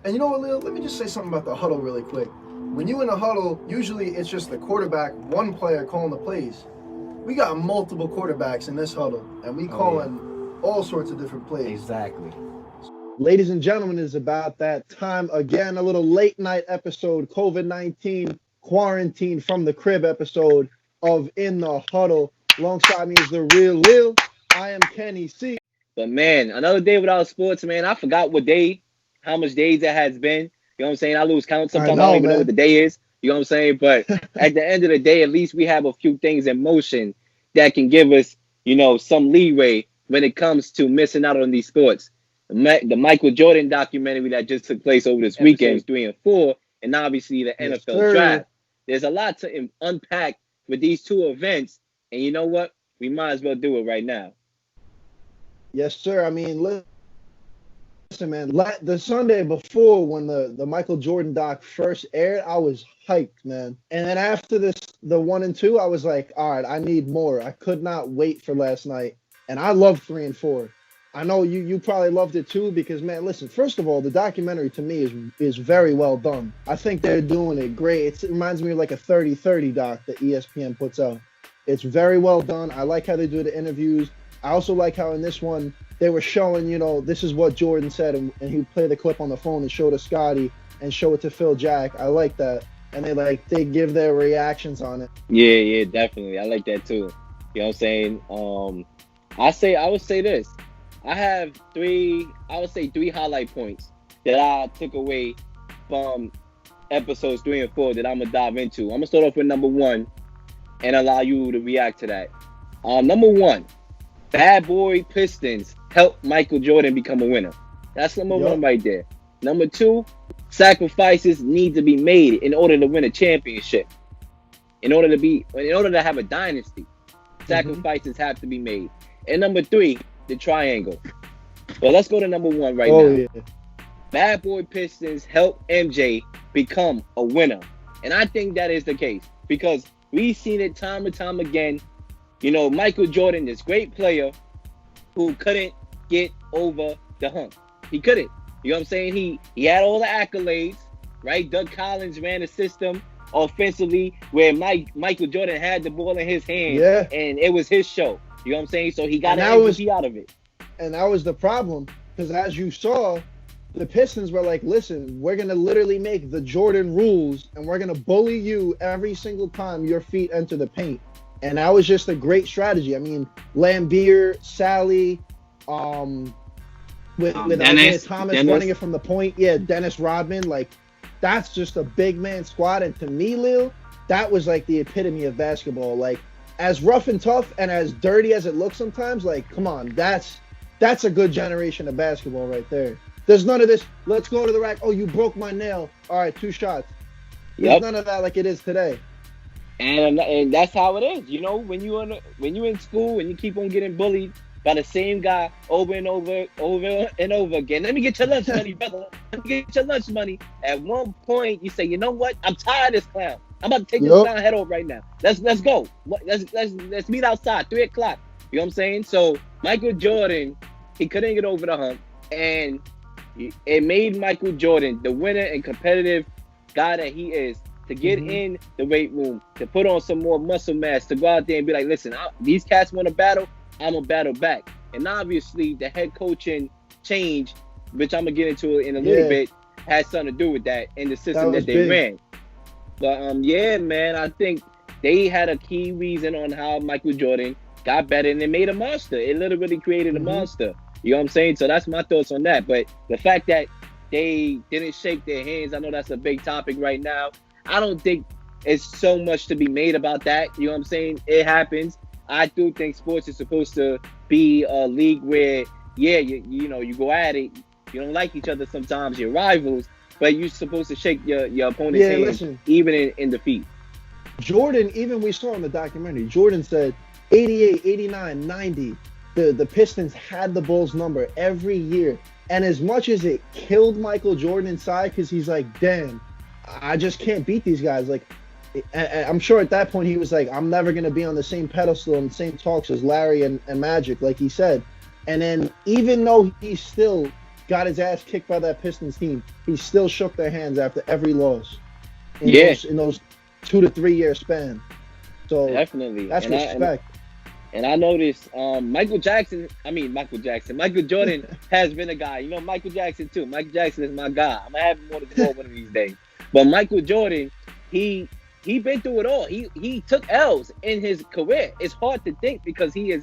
And you know what, Leo? Let me just say something about the huddle really quick. When you in a huddle, usually it's just the quarterback, one player calling the plays. We got multiple quarterbacks in this huddle, and we Oh yeah, calling all sorts of different plays. exactly. Ladies and gentlemen, it's about that time again. A little late night episode, COVID-19 quarantine from the crib episode of In the Huddle. Alongside me is the real Leel. I am Kenny C. But man, another day without sports, man. I forgot what day, how much days it has been. You know what I'm saying? I lose count. I Sometimes I don't know, even know what man. the day is. You know what I'm saying? But at the end of the day, at least we have a few things in motion that can give us, some leeway when it comes to missing out on these sports. The Michael Jordan documentary that just took place over this weekend, 3 and 4, and obviously the Yes, NFL sir. draft. There's a lot to unpack with these two events, and you know what? We might as well do it right now. Yes, sir. I mean, listen, man. The Sunday before when the Michael Jordan doc first aired, I was hyped, man. And then after the one and two, I was like, all right, I need more. I could not wait for last night. And I love three and four. I know you probably loved it too because man, listen. First of all, the documentary to me is very well done. I think they're doing it great. It reminds me of like a 30-30 doc that ESPN puts out. It's very well done. I like how they do the interviews. I also like how in this one they were showing, this is what Jordan said, and he would play the clip on the phone and show to Scotty and show it to Phil Jack. I like that, and they give their reactions on it. Yeah, yeah, definitely. I like that too. You know what I'm saying? I would say this. I would say three highlight points that I took away from episodes 3 and 4 that I'm gonna dive into. I'm gonna start off with number one and allow you to react to that. Number one, Bad Boy Pistons help Michael Jordan become a winner. That's number one Yup. right there. Number two, sacrifices need to be made in order to win a championship. In order to have a dynasty, Hmm. sacrifices have to be made. And number three, the triangle. Well, let's go to number one right Oh now. yeah. Bad Boy Pistons help MJ become a winner. And I think that is the case because we've seen it time and time again. Michael Jordan, this great player who couldn't get over the hump. He couldn't. You know what I'm saying? He had all the accolades, right? Doug Collins ran the system offensively where Michael Jordan had the ball in his hand Yeah. and it was his show. You know what I'm saying? So he got And an that was MVP out of it. and that was the problem because as you saw, the Pistons were like, listen, we're gonna literally make the Jordan rules, and we're gonna bully you every single time your feet enter the paint. And that was just a great strategy. I mean, Lambeer, Sally, um, with Isaiah Thomas running Dennis. it from the point. Yeah, Dennis Rodman. Like, that's just a big man squad. And to me, Lil, that was like the epitome of basketball. Like, as rough and tough and as dirty as it looks sometimes, like, come on, that's a good generation of basketball right there. There's none of this. Let's go to the rack. Oh, you broke my nail. All right, two shots. There's Yep. none of that like it is today. And that's how it is. When you in school and you keep on getting bullied by the same guy over and over and over again. Let me get your lunch money, brother. Let me get your lunch money. At one point, you say, you know what? I'm tired of this clown. I'm about to take this Yup. clown head off right now. Let's go. Let's meet outside 3 o'clock. You know what I'm saying? So Michael Jordan, he couldn't get over the hump, and it made Michael Jordan the winner and competitive guy that he is to get Hmm. in the weight room, to put on some more muscle mass, to go out there and be like, listen, these cats want to battle, I'm going to battle back. And obviously, the head coaching change, which I'm going to get into in a little Yeah, bit, has something to do with that in the that system was that they big. ran. But yeah, man, I think they had a key reason on how Michael Jordan got better and it made a monster. It literally created a Hmm. monster. You know what I'm saying? So that's my thoughts on that. But the fact that they didn't shake their hands, I know that's a big topic right now. I don't think it's so much to be made about that. You know what I'm saying? It happens. I do think sports is supposed to be a league where, yeah, you go at it. You don't like each other sometimes, you're rivals, but you're supposed to shake your opponent's Yeah, hand listen, even in defeat. Jordan, even we saw in the documentary, Jordan said 88, 89, 90. The Pistons had the Bulls number every year. And as much as it killed Michael Jordan inside, because he's like, damn, I just can't beat these guys. Like, I'm sure at that point he was like, I'm never going to be on the same pedestal and same talks as Larry and Magic, like he said. And then even though he still got his ass kicked by that Pistons team, he still shook their hands after every loss Yeah, in those 2 to 3 year span. So definitely. that's respect. And I noticed Michael Jackson has been a guy. You know, Michael Jackson too. Michael Jackson is my guy. I'm gonna have him on the floor one of these days. But Michael Jordan, he been through it all. He took L's in his career. It's hard to think because he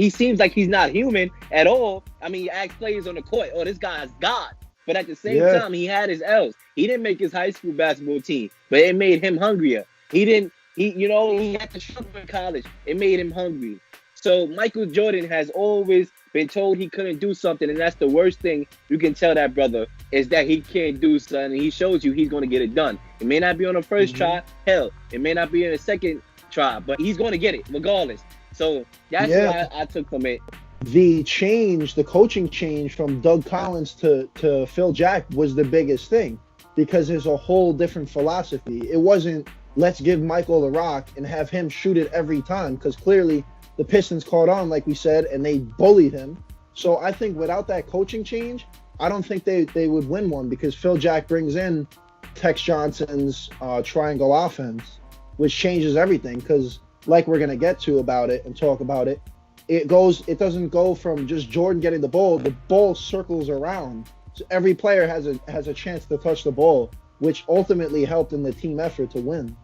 seems like he's not human at all. I mean, you ask players on the court, oh, this guy's God. But at the same time, he had his L's. He didn't make his high school basketball team, but it made him hungrier. He had to struggle in college. It made him hungry. So Michael Jordan has always been told he couldn't do something, and that's the worst thing you can tell that brother is that he can't do something. And he shows you he's going to get it done. It may not be on the first try. Hell, it may not be in the second try, but he's going to get it regardless. So that's what I took from it. The coaching change from Doug Collins to Phil Jack was the biggest thing because there's a whole different philosophy. It wasn't let's give Michael the rock and have him shoot it every time because clearly the Pistons caught on, like we said, and they bullied him. So I think without that coaching change, I don't think they would win one because Phil Jack brings in Tex Johnson's triangle offense, which changes everything because like we're going to get to about it and talk about it, it doesn't go from just Jordan getting the ball circles around. So every player has a chance to touch the ball, which ultimately helped in the team effort to win.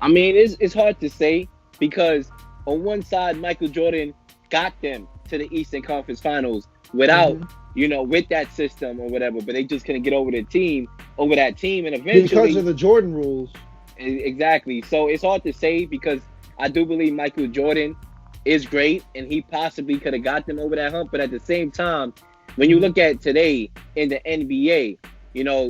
I mean, it's hard to say because on one side, Michael Jordan got them to the Eastern Conference Finals without, with that system or whatever, but they just couldn't get over that team, and eventually because of the Jordan rules. Exactly. So it's hard to say because I do believe Michael Jordan is great and he possibly could have got them over that hump, but at the same time, when you look at today in the NBA,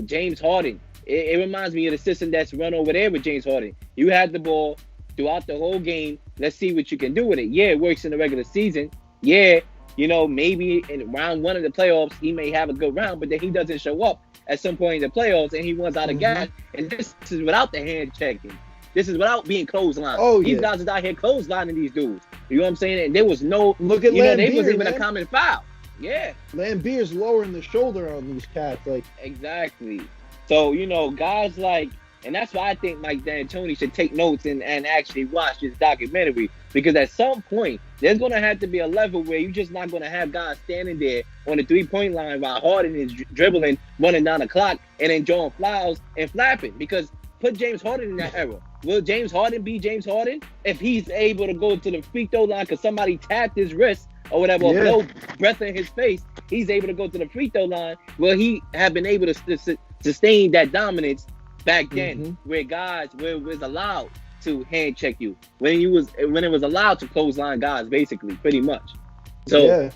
James Harden, it reminds me of the system that's run over there with James Harden. You had the ball throughout the whole game. Let's see what you can do with it. Yeah, it works in the regular season. Yeah, maybe in round one of the playoffs, he may have a good round, but then he doesn't show up at some point in the playoffs and he runs out of gas. And this is without the hand checking. This is without being clotheslined. These guys are out here clotheslining these dudes. You know what I'm saying? And there was no, look at Lambeer, there wasn't even a common foul. Yeah. Lambeer's lowering the shoulder on these cats. Exactly. So, guys like, and that's why I think Mike D'Antoni should take notes and actually watch this documentary because at some point, there's going to have to be a level where you're just not going to have guys standing there on the 3-point line while Harden is dribbling, running down the clock, and then drawing fouls and flapping because put James Harden in that era. Will James Harden be James Harden if he's able to go to the free throw line because somebody tapped his wrist or whatever, or blow breath in his face? He's able to go to the free throw line. Will he have been able to sustain that dominance back then, where it was allowed to hand check you, when it was allowed to clothesline guys, basically, pretty much. So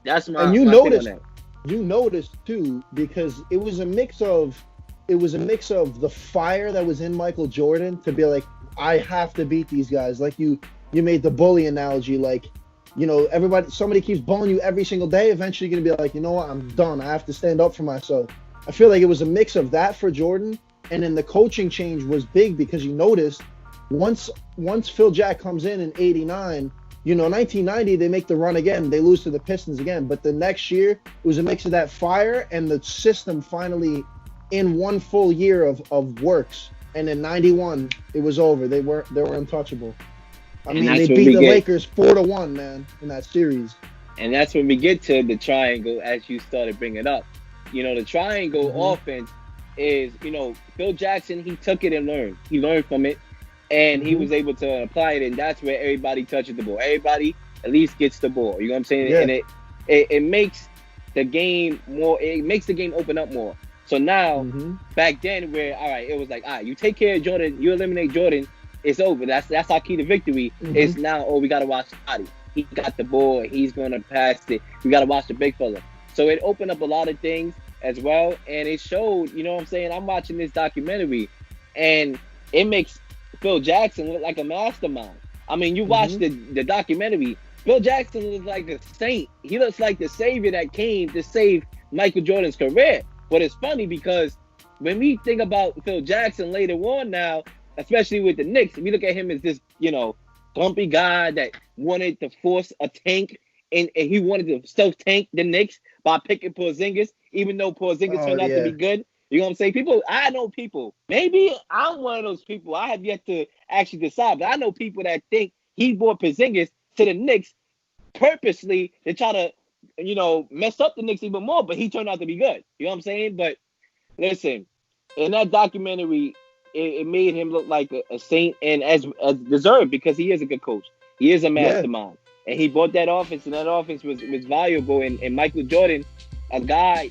that's my. And you noticed too, because it was a mix of the fire that was in Michael Jordan to be like, I have to beat these guys. Like you made the bully analogy, like, somebody keeps bullying you every single day. Eventually you're going to be like, you know what? I'm done. I have to stand up for myself. I feel like it was a mix of that for Jordan. And then the coaching change was big because you noticed once Phil Jack comes in 89, 1990, they make the run again. They lose to the Pistons again. But the next year, it was a mix of that fire and the system finally in one full year of works. And in 91, it was over. They were untouchable. I mean, they beat the Lakers 4-1, man, in that series. And that's when we get to the triangle, as you started bringing up. The triangle offense is, Phil Jackson, he took it and learned. He learned from it, and he was able to apply it, and that's where everybody touches the ball. Everybody at least gets the ball. You know what I'm saying? Yeah. And it makes the game more. It makes the game open up more. So now, back then, where it was like, all right, you take care of Jordan, you eliminate Jordan, it's over. That's our key to victory. It's now, we got to watch the body. He got the ball. He's going to pass it. We got to watch the big fella. So it opened up a lot of things as well. And it showed, you know what I'm saying? I'm watching this documentary and it makes Phil Jackson look like a mastermind. I mean, you watch the documentary, Phil Jackson looks like a saint. He looks like the savior that came to save Michael Jordan's career. But it's funny because when we think about Phil Jackson later on now, especially with the Knicks, we look at him as this, bumpy guy that wanted to force a tank and he wanted to self-tank the Knicks. by picking Porzingis, even though Porzingis Oh turned out to yeah. be good. You know what I'm saying? I know people. Maybe I'm one of those people. I have yet to actually decide, but I know people that think he brought Porzingis to the Knicks purposely to try to, mess up the Knicks even more. But he turned out to be good. You know what I'm saying? But listen, in that documentary, it made him look like a saint and as deserved because he is a good coach. He is a Yeah. mastermind. And he brought that offense, and that offense was valuable. And Michael Jordan, a guy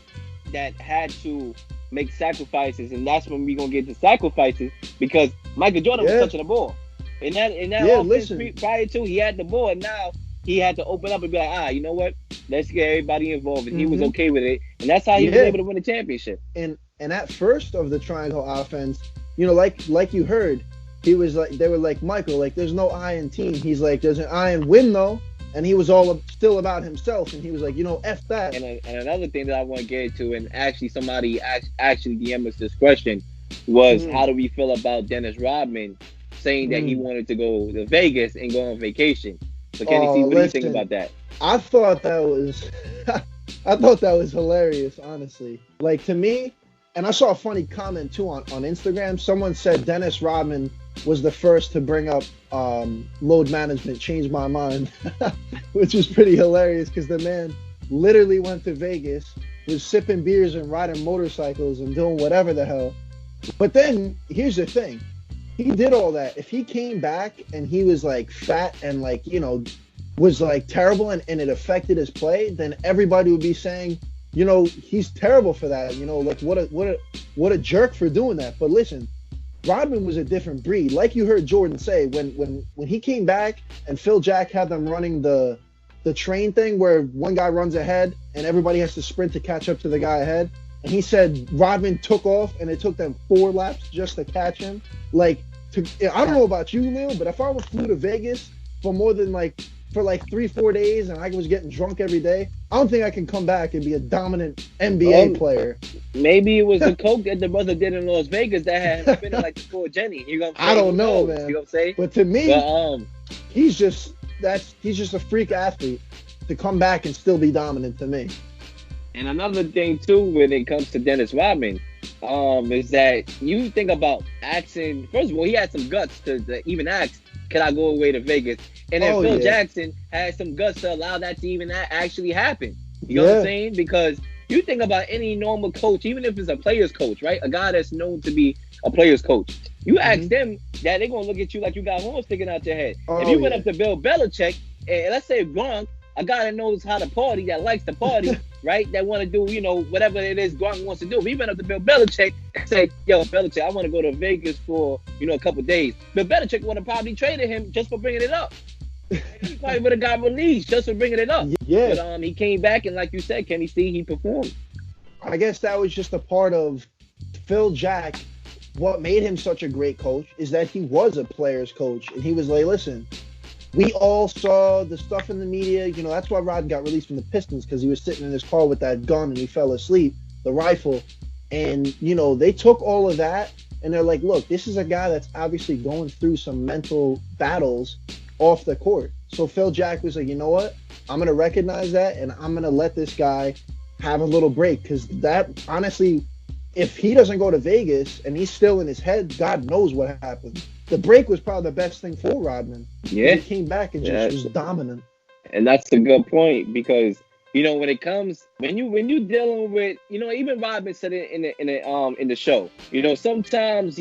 that had to make sacrifices, and that's when we're going to get to sacrifices because Michael Jordan was touching the ball. In that offense prior to, he had the ball, and now he had to open up and be like, you know what? Let's get everybody involved. And he was okay with it. And that's how he was able to win the championship. And at first of the triangle offense, like you heard, he was like, they were like, Michael, like, there's no I in team. He's like, there's an I in win though. And he was still about himself. And he was like, F that. And another thing that I want to get into, and actually somebody actually DM us this question, was how do we feel about Dennis Rodman saying that he wanted to go to Vegas and go on vacation? So Kenny C, what do you think about that? I thought that was hilarious, honestly. Like, to me, and I saw a funny comment too on Instagram. Someone said Dennis Rodman was the first to bring up load management, changed my mind, which was pretty hilarious because the man literally went to Vegas, was sipping beers and riding motorcycles and doing whatever the hell. But then here's the thing. He did all that. If he came back and he was like fat and like, was like terrible and it affected his play, then everybody would be saying, he's terrible for that. Like what a jerk for doing that. But listen, Rodman was a different breed. Like you heard Jordan say, when he came back and Phil Jack had them running the train thing where one guy runs ahead and everybody has to sprint to catch up to the guy ahead. And he said Rodman took off and it took them 4 laps just to catch him. I don't know about you, Leel, but if I flew to Vegas for 3-4 days and I was getting drunk every day, I don't think I can come back and be a dominant NBA player. Maybe it was the coke that the brother did in Las Vegas that had been like the poor Jenny. You know what I'm saying? I don't know, man. You know what I'm saying? But to me, he's just a freak athlete to come back and still be dominant to me. And another thing too, when it comes to Dennis Rodman, is that you think about asking. First of all, he had some guts to even ask, "Can I go away to Vegas?" And then Phil Jackson had some guts to allow that to even actually happen. You know what I'm saying? Because you think about any normal coach, even if it's a player's coach, right? A guy that's known to be a player's coach. You ask them that, they're gonna look at you like you got horns sticking out your head. If you went up to Bill Belichick, and let's say Gronk, a guy that knows how to party, that likes to party, right? That want to do, whatever it is Gronk wants to do. If he went up to Bill Belichick and said, "Yo, Belichick, I want to go to Vegas for, a couple days," Bill Belichick would have probably traded him just for bringing it up. He probably would have got released just for bringing it up. Yeah. But he came back, and like you said, Kenny C, he performed. I guess that was just a part of Phil Jack. What made him such a great coach is that he was a player's coach. And he was like, listen, we all saw the stuff in the media. That's why Rod got released from the Pistons, because he was sitting in his car with that gun and he fell asleep, the rifle. And, they took all of that and they're like, look, this is a guy that's obviously going through some mental battles off the court. So Phil Jack was like, you know what? I'm going to recognize that and I'm going to let this guy have a little break, because that, honestly, if he doesn't go to Vegas and he's still in his head, God knows what happened. The break was probably the best thing for Rodman. Yeah. He came back and just was dominant. And that's a good point, because when it comes, when you dealing with, even Rodman said it in the show. Sometimes,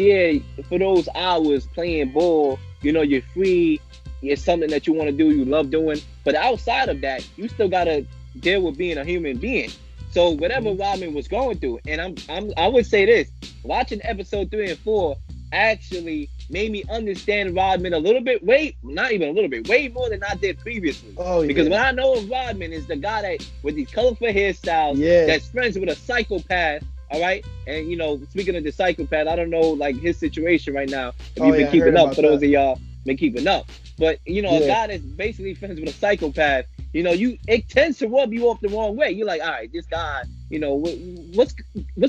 for those hours playing ball, you're free. It's something that you want to do, you love doing. But outside of that, you still gotta deal with being a human being. So whatever Rodman was going through, and I would say this: watching episode 3 and 4 actually made me understand Rodman a little bit. Not even a little bit, way more than I did previously. Because when I know of Rodman is the guy that with these colorful hairstyles, that's friends with a psychopath. All right, and speaking of the psychopath, I don't know like his situation right now. If you've been keeping up, for those of y'all been keeping up, but a guy that's basically friends with a psychopath. It tends to rub you off the wrong way. You're like, all right, this guy, what's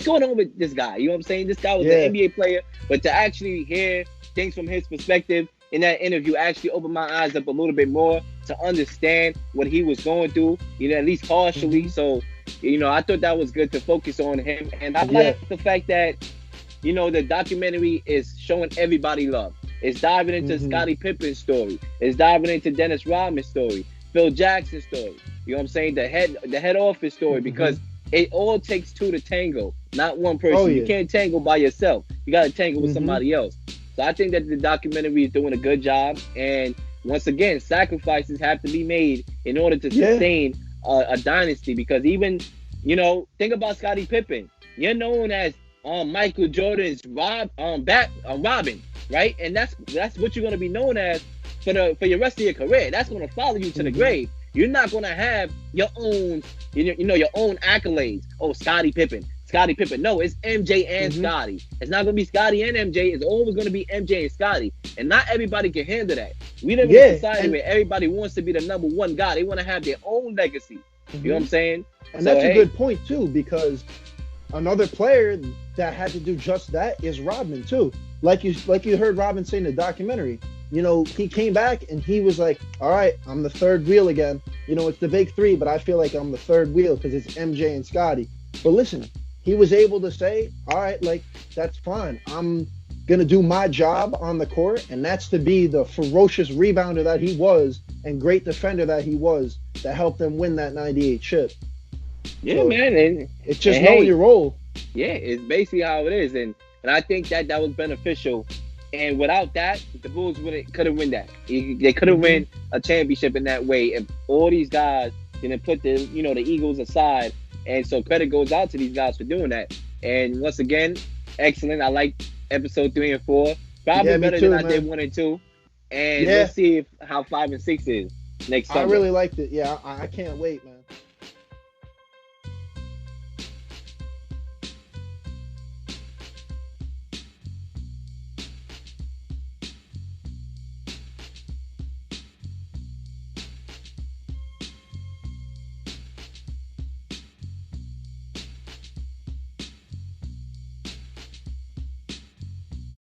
going on with this guy? You know what I'm saying? This guy was an NBA player, but to actually hear things from his perspective in that interview actually opened my eyes up a little bit more to understand what he was going through, at least partially. So I thought that was good to focus on him, and I Yeah. like the fact that the documentary is showing everybody love. It's diving into Mhm. Scottie Pippen's story. It's diving into Dennis Rodman's story, Phil Jackson's story. You know what I'm saying? The head office story, Mhm. because it all takes two to tango, not one person. Oh, You yeah. can't tango by yourself. You got to tango with Mhm. somebody else. So I think that the documentary is doing a good job. And once again, sacrifices have to be made in order to Yeah. sustain a dynasty. Because even, think about Scottie Pippen. You're known as Michael Jordan's Robin, right? And that's what you're gonna be known as for your rest of your career. That's gonna follow you to the Mhm. grave. You're not gonna have your own, your own accolades. Oh, Scottie Pippen. No, it's MJ and Mhm. Scottie. It's not gonna be Scottie and MJ. It's always gonna be MJ and Scottie. And not everybody can handle that. We live in Yeah, a society and- where everybody wants to be the number one guy. They want to have their own legacy. You know what I'm saying? And So, that's a hey. good point too, because another player that had to do just that is Rodman too. Like you heard Rodman say in the documentary. He came back and he was like, "All right, I'm the third wheel again. It's the big three, but I feel like I'm the third wheel because it's MJ and Scottie." But listen, he was able to say, "All right, like that's fine. I'm gonna do my job on the court, and that's to be the ferocious rebounder that he was and great defender that he was that helped them win that '98 chip." Yeah, So, man. And it's just and knowing hey, your role. yeah, it's basically how it is. And I think that was beneficial. And without that, the Bulls couldn't win that. They couldn't Mhm. win a championship in that way if all these guys didn't put the Eagles aside. And so credit goes out to these guys for doing that. And once again, excellent. I like episode 3 and 4. Probably Yeah, me better too, than I man. did 1 and 2. And Yeah. let's see how 5 and 6 is next I Sunday. really liked it. Yeah, I can't wait, man.